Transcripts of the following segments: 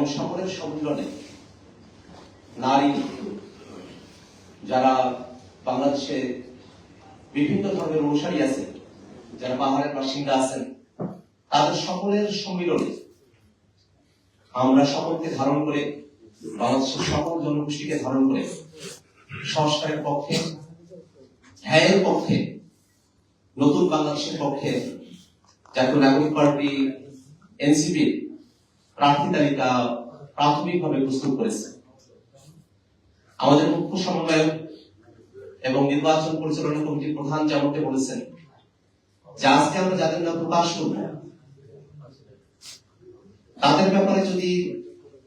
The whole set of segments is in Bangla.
এবং সকলের সম্মিলনে নারী যারা বাংলাদেশে বিভিন্ন ধর্মের অনুসারী আছে, যারা পাহাড়ের বাসিন্দা আছেন, তাদের সকলের সম্মিলনে আমরা সকলকে ধারণ করে, বাংলাদেশের সকল জনগোষ্ঠীকে ধারণ করে সংস্কারের পক্ষে, ন্যায়ের পক্ষে, নতুন বাংলাদেশের পক্ষে জাতীয় নাগরিক পার্টি এনসিপি প্রার্থী তালিকা প্রাথমিকভাবে প্রস্তুত করেছে। আমাদের মুখ্য সমন্বয়ক এবং নির্বাচন পরিচালনা কমিটির প্রধান যেমনটি বলেছেন যে আজকে আমরা যাদের নাম প্রকাশ করব তাদের ব্যাপারে যদি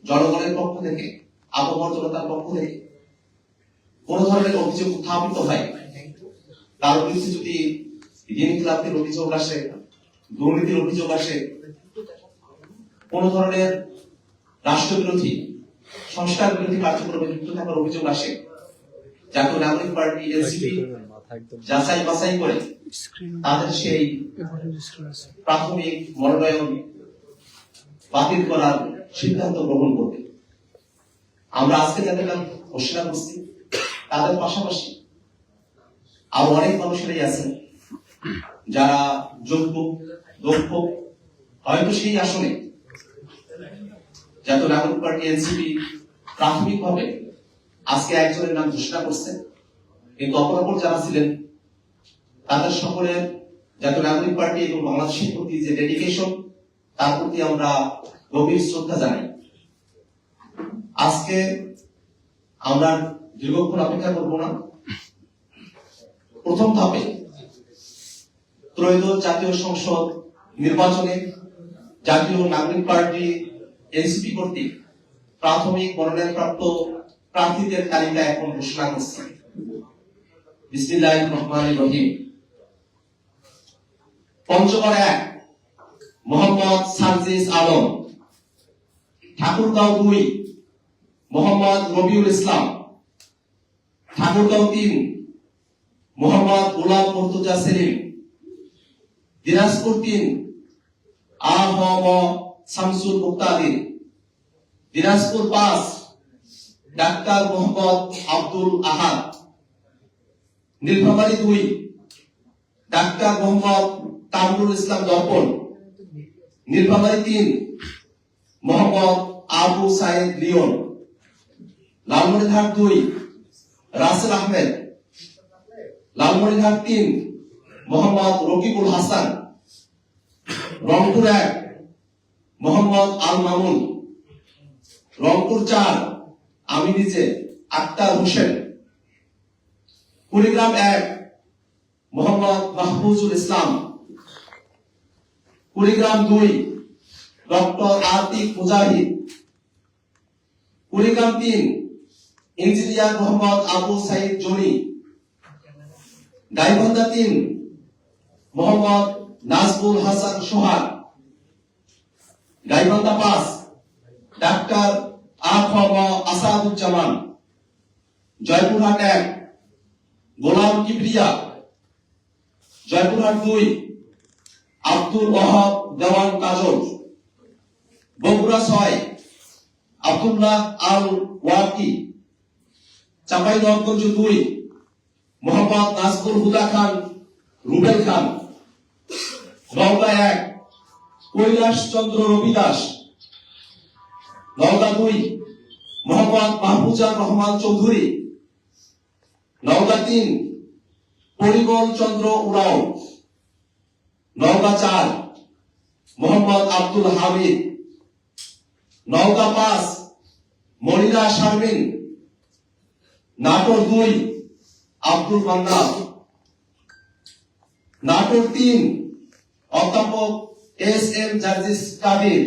জনগণের পক্ষ থেকে, আবহাওয়ার জনতার পক্ষ থেকে কোন ধরনের অভিযোগ উত্থাপিত হয়, তার বিরুদ্ধে যদি ঋণ খেলাপের অভিযোগ আসে, দুর্নীতির অভিযোগ আসে, কোন ধরনের রাষ্ট্রবিরোধী, সংস্কার বিরোধী কার্যক্রমে যুক্ত থাকার অভিযোগ আসে, জাতীয় নাগরিক পার্টি এনসিপি যাচাই বাছাই করে তাদের সেই প্রাথমিক মনোনয়ন বাতিল করার সিদ্ধান্ত গ্রহণ করবে। আমরা আজকে যাদের নাম ঘোষণা করছি তাদের পাশাপাশি আরো অনেক মানুষেরাই আছেন যারা যোগ্য, দক্ষ, হয়তো সেই আসনে জাতীয় নাগরিক পার্টি এনসিপি প্রাথমিকভাবে আজকে একজনের নাম ঘোষণা করছে, কিন্তু অপরাপর যারা ছিলেন তাদের সকলের জাতীয় নাগরিক পার্টি এবং বাংলাদেশের প্রতি যে ডেডিকেশন, তার প্রতি আমরা গভীর শ্রদ্ধা জানাই। আজকে আমরা দীর্ঘক্ষণ অপেক্ষা করব না। প্রথম ধাপে ত্রয়োদশ জাতীয় সংসদ নির্বাচনে জাতীয় নাগরিক পার্টি এনসিপি কর্তৃক প্রাথমিক মনোনয়নপ্রাপ্ত প্রার্থীদের তালিকা এখন ঘোষণা করছে। বিসমিল্লাহির রহমানির রহিম। পঞ্চগড় 1 মোহাম্মদ সার্জিস আলম, ঠাকুরগাঁও 2 মোহাম্মদ রবিউল ইসলাম, ঠাকুরগাঁও 3 মোহাম্মদ গোলাম মুর্তজা সেলিম, দিনাজপুর 3 আহম শামসুল মুক্তাদির, দিনাজপুর 5 ডাক্তার মোহাম্মদ আব্দুল আহাদ, নীলফামারী 2 ডাক্তার মোহাম্মদ কামরুল ইসলাম দর্পণ, নীলফামারী 3 মোহাম্মদ আবু সাইদ লিওন, লালমনিরহাট 2 রাসেল আহমেদ, লালমনিরহাট 3 মোহাম্মদ রকিবুল হাসান, রংপুর 1 মোহাম্মদ আল মামুন, রংপুর 4 আমি নিজে আক্তার হোসেন, কুড়িগ্রাম 1 মোহাম্মদ মাহফুজুল ইসলাম, কুড়িগ্রাম 2 ডক্টর আতিক মুজাহিদ, Kurigram 3 engineer Mohammad Abu Saeed Johnny, Gaibandha 3 Mohammad Nazbul Hasan Sohag, Gaibandha 5 doctor আখম আসাদুজ্জামান, জয়পুরহাট 1 গোলাম কিবরিয়া, জয়পুরহাট 2 আব্দুল ওয়াহাব দেওয়ান কাজল, বগুড়া 6 আব্দুল্লাহ আল ওয়াকি, চাঁপাইনবাবগঞ্জ 2 মোহাম্মদ নাজবুল হুদা খান রুবেল খান, নওগাঁ 1 কৈলাস চন্দ্র রবি দাস, নওগাঁ 2 মোহাম্মদ মাহফুজা রহমান চৌধুরী, নওগাঁ 3 পরিমল চন্দ্র উরাও, নওগাঁ 4 মোহাম্মদ আব্দুল হামিদ, নওগাঁ 5 মনিরা শারমিন, নাটোর 2 আব্দুল মান্নান, নাটোর 3 অধ্যাপক এস এম জার্জিস কাদির,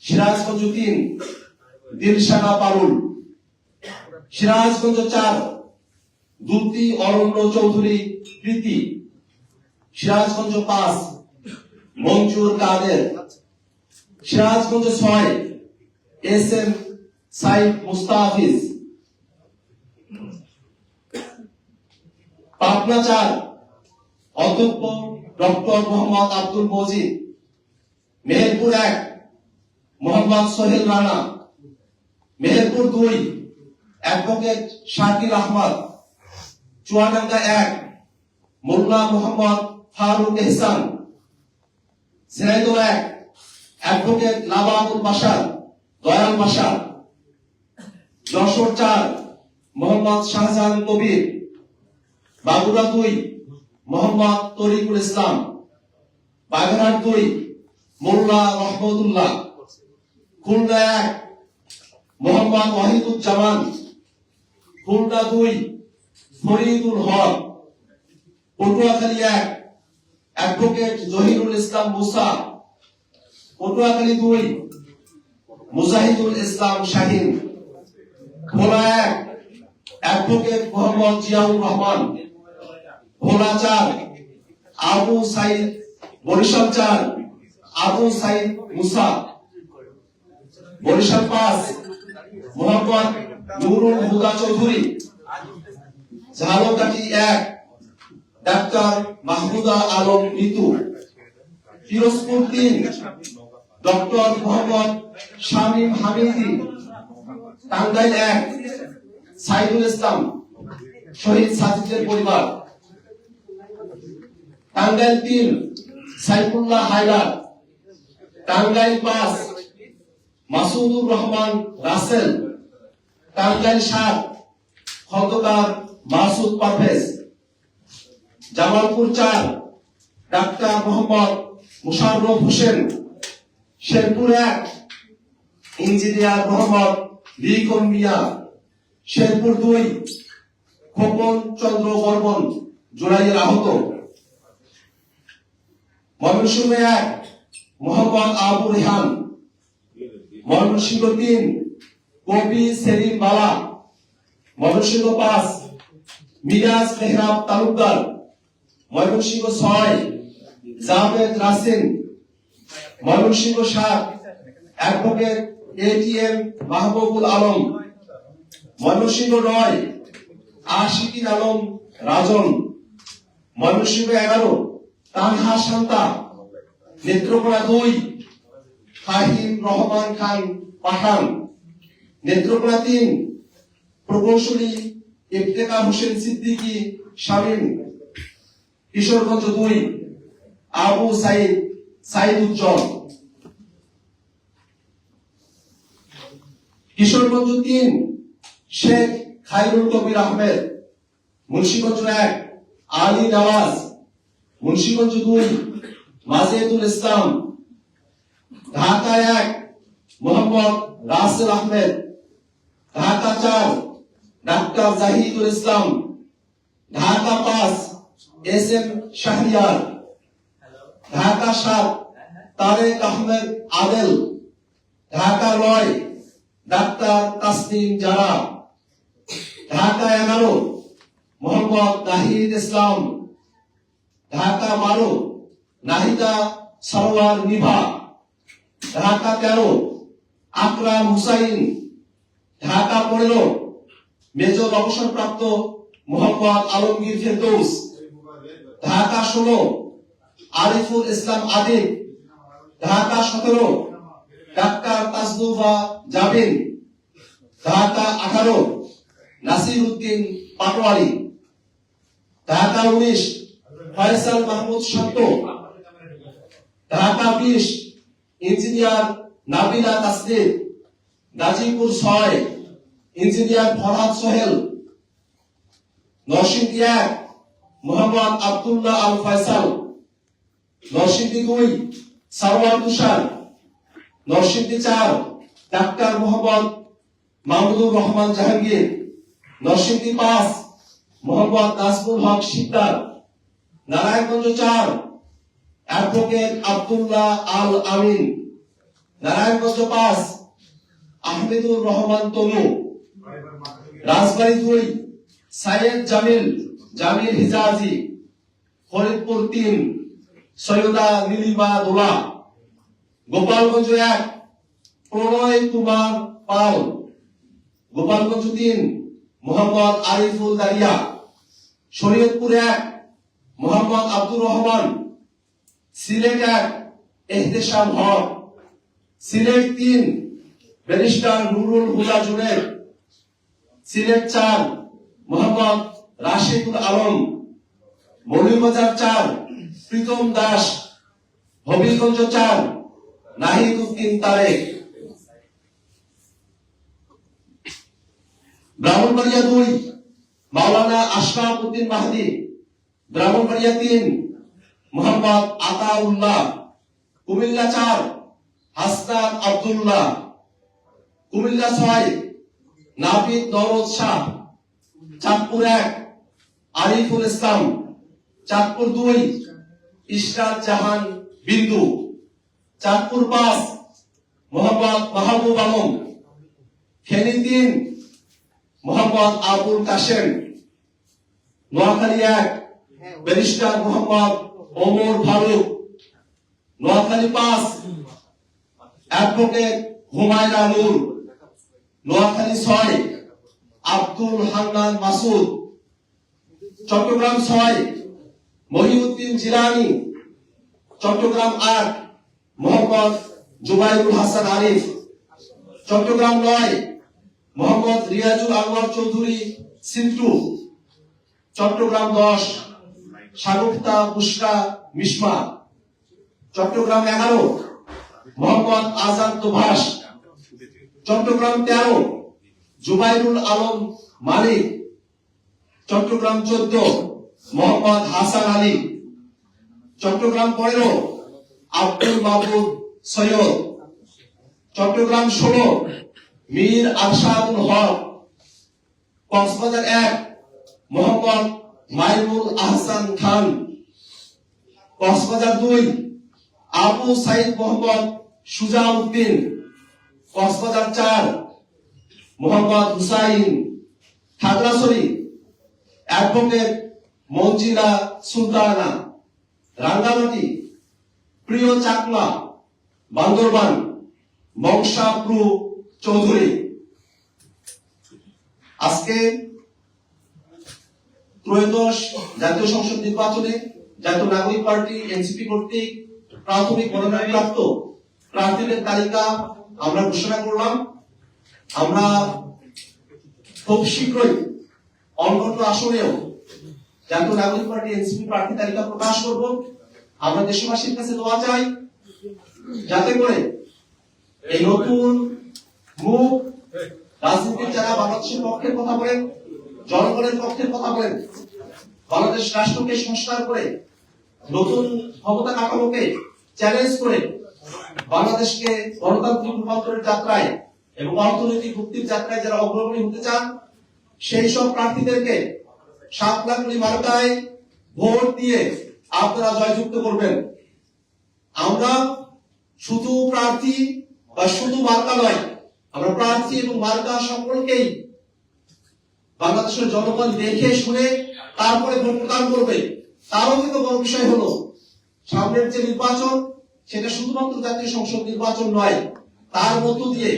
সিরাজগঞ্জ 3 দিলশানা পারুল, সিরাজগঞ্জ 4 দুতি অরণ্য চৌধুরী প্রীতি, সিরাজগঞ্জ 5 মঞ্জুর কাদের, সিরাজগঞ্জ 6 এস এম সাইদ মুস্তাফিজ, পাবনা 4 অধ্যক্ষ ডক্টর মোহাম্মদ আব্দুল মজিদ, মেহেরপুর 1 মোহাম্মদ সোহেল রানা। মেহেরপুর 2 অ্যাডভোকেট শাকিল আহমদ। চুয়াডাঙ্গা 1 মোল্লা মোহাম্মদ ফারুক এহসান। ঝিনাইদহ 1 অ্যাডভোকেট লাবাবুল বাশার দয়াল বাশার। যশোর 4 মোহাম্মদ শাহজাহান কবির। বাগুড়া 2 মোহাম্মদ তরিকুল ইসলাম। বাগেরহাট 2 মোল্লা রহমতুল্লাহ। খুলনা 1 মোহাম্মদ ওয়াহিদুজ্জামান। খুলনা 2 ফরিদুল হক। পটুয়াখালী 1 অ্যাডভোকেট জহিরুল ইসলাম মুসা। Patuakhali 2 Mujahidul Islam Shahin. Bhola 1 advocate Mohammad Ziaur Rahman. Bhola 4 Abu Sayeed. Barishal 4 Abu Sayeed Musa. Barishal 5 Mohammad Nurul Huda Chowdhury. Jhalakathi 1 doctor Mahmuda Alam Ritu. Pirojpur 3 doctor Mohammad Shamim Hamidi. Tangail 1 Saidul Islam Shahid সাজিদের পরিবার। টাঙ্গাইল 3 সাইফুল্লাহ হায়দার। টাঙ্গাইল 5 মাসুদুর রহমান রাসেল। টাঙ্গাইল 7 খন্দকার মাসুদ পারভেজ। জামালপুর 4 ডাক্তার মোহাম্মদ মুশাররফ হোসেন। শেরপুর 1 ইঞ্জিনিয়ার মোহাম্মদ লিখন মিয়া। শেরপুর 2 খোকন চন্দ্র বর্মন জুলাইয়ের আহত। ময়মনসিংহ 1 মোহাম্মদ আবু রেহান। ময়মনসিংহ 3 কবি সেলিম বালা। ময়মনসিংহ 5 মিরাজ মেহরাব তালুকদার। ময়মনসিংহ 6 জাভেদ রাসিন। Mymensingh 7 advocate ATM Mahbubul Alam. ময়মনসিংহ 9 আশিকিন আলম রাজন। ময়মনসিংহ 11 তানহা শান্তা। নেত্রকোনা 2 ফাহিম রহমান খান পাঠান। নেত্রকোনা 3 প্রকৌশলী ইফতেখার হোসেন সিদ্দিকী শামীম। কিশোরগঞ্জ 2 আবু সাইদ সাইদ উজ্জ্বল। কিশোরগঞ্জ 3 শেখ খায়রুল কবির আহমেদ। মুন্সিগঞ্জ 1 আলী নওয়াজ। মুন্সিগঞ্জ 2 মাজেদুল ইসলাম। ঢাকা 1 মোহাম্মদ রাসেল আহমেদ। ঢাকা 4 ডাক্তার জাহিদুল ইসলাম। Dhaka 5 S M Shahriar. Dhaka 7 Tarek Ahmed Adel. Dhaka 9 doctor Tasnim Zara. Dhaka 11 Mohammad Nahid Islam. Dhaka 12 Nahida Sarwar Nibha. Dhaka 13 Akram Hussain. Dhaka 15 major অবসরপ্রাপ্ত Mohammad Alamgir Ferdous. Dhaka 16 Ariful Islam Adib. Dhaka 17 doctor Tajduba Jabin. Dhaka 18 Nasir Uddin Patwary. Dhaka 19 Faisal Mahmud Shanto. Dhaka 20 engineer Nabila Tasnim. Gazipur 6 engineer Farhad Sohel. Narsingdi 1 Mohammad Abdullah Al Faisal. Narsingdi 2 Sarwar তুষার। নরসিংদী 4 ডাক্তার মোহাম্মদ মাহমুদুর রহমান জাহাঙ্গীর। নরসিংদী 5 মোহাম্মদ নাজমুল হক শিকদার। নারায়ণগঞ্জ 4 অ্যাডভোকেট আব্দুল্লাহ আল আমিন। নারায়ণগঞ্জ 5 আহমেদুর রহমান তনু। রাজবাড়ী 2 সাইয়েদ জামিল হিজাজি। ফরিদপুর 3 সৈয়দা নীলিমা দোলা। গোপালগঞ্জ 1 প্রণয় কুমার পাল। গোপালগঞ্জ 3 মোহাম্মদ আরিফুল দারিয়া। শরীয়তপুর 1 মোহাম্মদ আব্দুর রহমান। সিলেট 1 এহতেশাম হক। সিলেট 3 ব্যারিস্টার নুরুল হুদা জুনেদ, সিলেট 4 মোহাম্মদ রাশিদুল আলম, মৌলভীবাজার 4 প্রীতম দাস, হবিগঞ্জ 4 নাহিদ উদ্দিন তারেক, ব্রাহ্মণবাড়িয়া 2 মাওলানা আশরাফ উদ্দিন মাহদি, ব্রাহ্মণবাড়িয়া 3 মোহাম্মদ আতাউল্লাহ, কুমিল্লা 4 হাসনাত আব্দুল্লাহ, কুমিল্লা 6 নাবিদ নওরোজ শাহ, চাঁদপুর 1 আরিফুল ইসলাম, চাঁদপুর 2 ইশরাত জাহান বিন্দু, চাঁদপুর 5 মোহাম্মদ মাহবুব আলম, ফেনী 3 মোহাম্মদ আবুল কাশেম, নোয়াখালী 1 ব্যারিস্টার মোহাম্মদ ওমর ফারুক, নোয়াখালী 5 অ্যাডভোকেট হুমায়রা নূর, নোয়াখালী 6 আব্দুল হান্নান মাসুদ, চট্টগ্রাম 6 মহিউদ্দিন জিলানী, চট্টগ্রাম 8 মোহাম্মদ জুবাইরুল হাসান আরিফ, চট্টগ্রাম 9 মোহাম্মদ রিয়াজুল আনোয়ার চৌধুরী সিন্টু, চট্টগ্রাম 10 শাগুফতা বুশরা মিশমা, চট্টগ্রাম 11 মোহাম্মদ আজাদ তোভাস, চট্টগ্রাম 13 জুবাইরুল আলম মালিক, চট্টগ্রাম 14 মোহাম্মদ হাসান আলী, চট্টগ্রাম 15 আব্দুল মাহবুব সৈয়দ, চট্টগ্রাম 16 মীর আরশাদুল হক, কক্সবাজার 1 মোহাম্মদ মাইনুল আহসান খান, কক্সবাজার 2 আবু সাইদ মোহাম্মদ সুজাউদ্দিন, কক্সবাজার 4 মোহাম্মদ হুসাইন, খাগড়াছড়ি অ্যাডভোকেট মঞ্জিলা সুলতানা, রাঙ্গামাটি প্রিয় চাকমা, বান্দরবান মংসাপ্রু চৌধুরী। আজকে ত্রয়োদশ জাতীয় সংসদ নির্বাচনে জাতীয় নাগরিক পার্টি এনসিপি কর্তৃক প্রাথমিক মনোনয়নপ্রাপ্ত প্রার্থীদের তালিকা আমরা ঘোষণা করলাম। আমরা খুব শীঘ্রই অন্যান্য আসনেও জাতীয় নাগরিক পার্টি এনসিপি প্রার্থী তালিকা প্রকাশ করব। আমরা দেশবাসীর কাছে দোয়া চাই যাতে করে এই নতুন মুখ রাজনীতির যারা বাংলাদেশের পক্ষে কথা বলেন, জনগণের পক্ষে কথা বলেন, বাংলাদেশ রাষ্ট্রকে সংস্কার করে নতুন ক্ষমতা কাঠামোকে চ্যালেঞ্জ করে বাংলাদেশকে গণতান্ত্রিক রূপান্তরের যাত্রায় এবং অর্থনৈতিক মুক্তির যাত্রায় যারা অগ্রগণী হতে চান সেই সব প্রার্থীদেরকে 7 লাখ মার্কায় ভোট দিয়ে আপনারা জয়যুক্ত করবেন। আমরা শুধু প্রার্থী বা শুধু মার্কা নয়, আমরা প্রার্থী এবং মার্কা সকলকেই বাংলাদেশের জনগণ দেখে শুনে তারপরে ভোট প্রদান করবে। তারও কিন্তু বড় বিষয় হলো সামনের যে নির্বাচন সেটা শুধুমাত্র জাতীয় সংসদ নির্বাচন নয়, তার মধ্য দিয়ে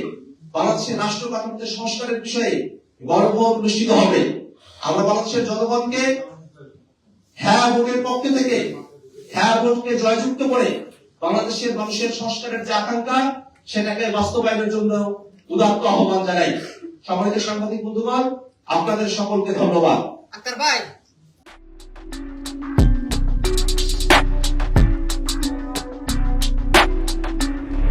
বাংলাদেশের রাষ্ট্র কাঠামোতে সংস্কারের বিষয়ে গণভোট অনুষ্ঠিত হবে। আমরা বাংলাদেশের জনগণকে হ্যাঁ ভোটের পক্ষে থেকে হ্যাঁ ভোটকে জয়যুক্ত করে বাংলাদেশের মানুষের সংস্কারের যে আকাঙ্ক্ষা সেটাকে বাস্তবায়নের জন্য উদাত্ত আহ্বান জানাই। সম্মানিত সাংবাদিক বন্ধুগণ, আপনাদের সকলকে ধন্যবাদ।